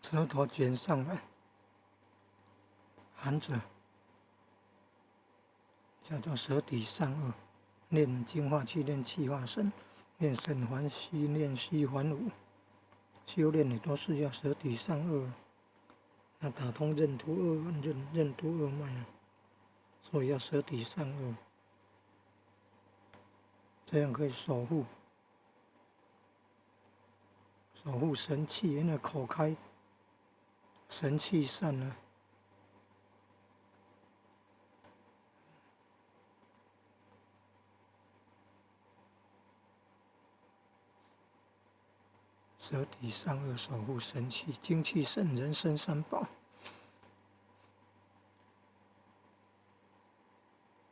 舌头卷上来，含着，叫做舌底上颚。练净化气，练气化神，练神还虚，练虚还无。修炼的都是要舌底上颚，那打通任督二脉啊，所以要舌底上颚，这样可以守护神气，因为口开，神气散了。舌底上颚守护神气，精气神人生三宝。